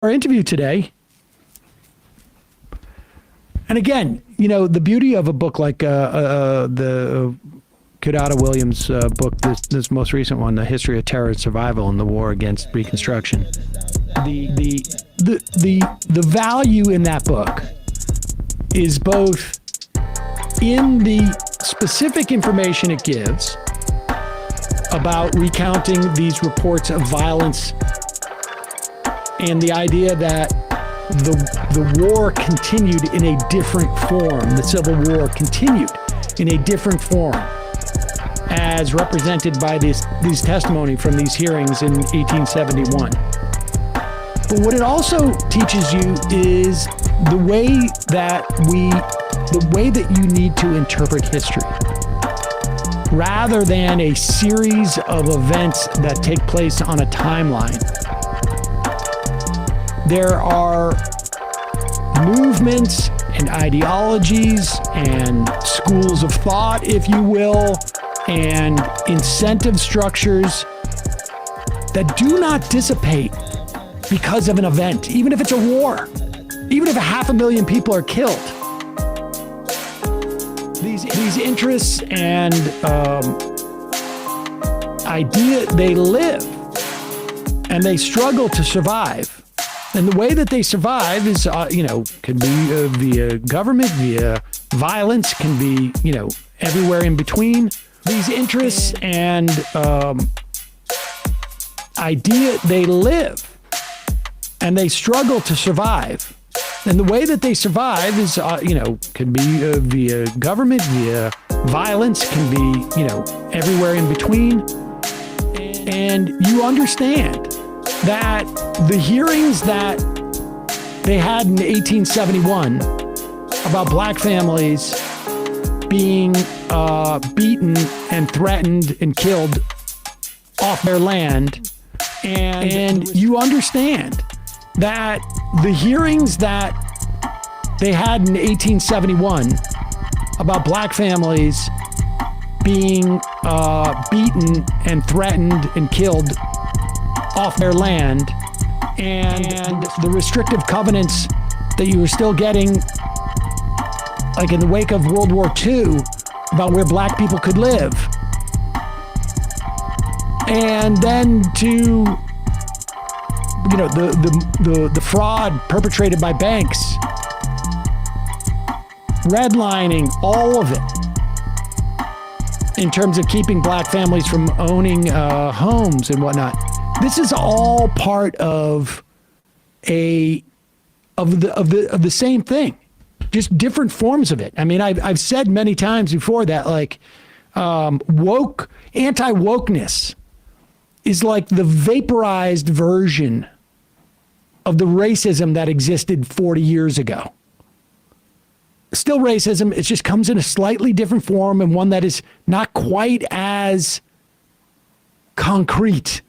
Our interview today. And again, you know, the beauty of a book like the Kidada Williams book, this most recent one, The History of Terror and Survival in the War Against Reconstruction. The value in that book is both in the specific information it gives about recounting these reports of violence and the idea that the war continued in a different form. The Civil War continued in a different form as represented by these testimony from these hearings in 1871. But what it also teaches you is the way that you need to interpret history, rather than a series of events that take place on a timeline. There are movements and ideologies and schools of thought, if you will, and incentive structures that do not dissipate because of an event, even if it's a war, even if 500,000 people are killed. These interests and idea, they live and they struggle to survive. And the way that they survive is, can be via government, via violence, can be, everywhere in between. These interests and idea, they live and they struggle to survive. And the way that they survive is, can be via government, via violence, can be, everywhere in between. And you understand that the hearings that they had in 1871 about black families being beaten and threatened and killed off their land, and you understand that the hearings that they had in 1871 about black families being beaten and threatened and killed off their land, and the restrictive covenants that you were still getting, like in the wake of World War II, about where black people could live. And then to, the fraud perpetrated by banks, redlining, all of it, in terms of keeping black families from owning homes and whatnot. This is all part of the same thing, just different forms of it. I mean, I've said many times before that, like, anti-wokeness is like the vaporized version of the racism that existed 40 years ago. Still racism, it just comes in a slightly different form, and one that is not quite as concrete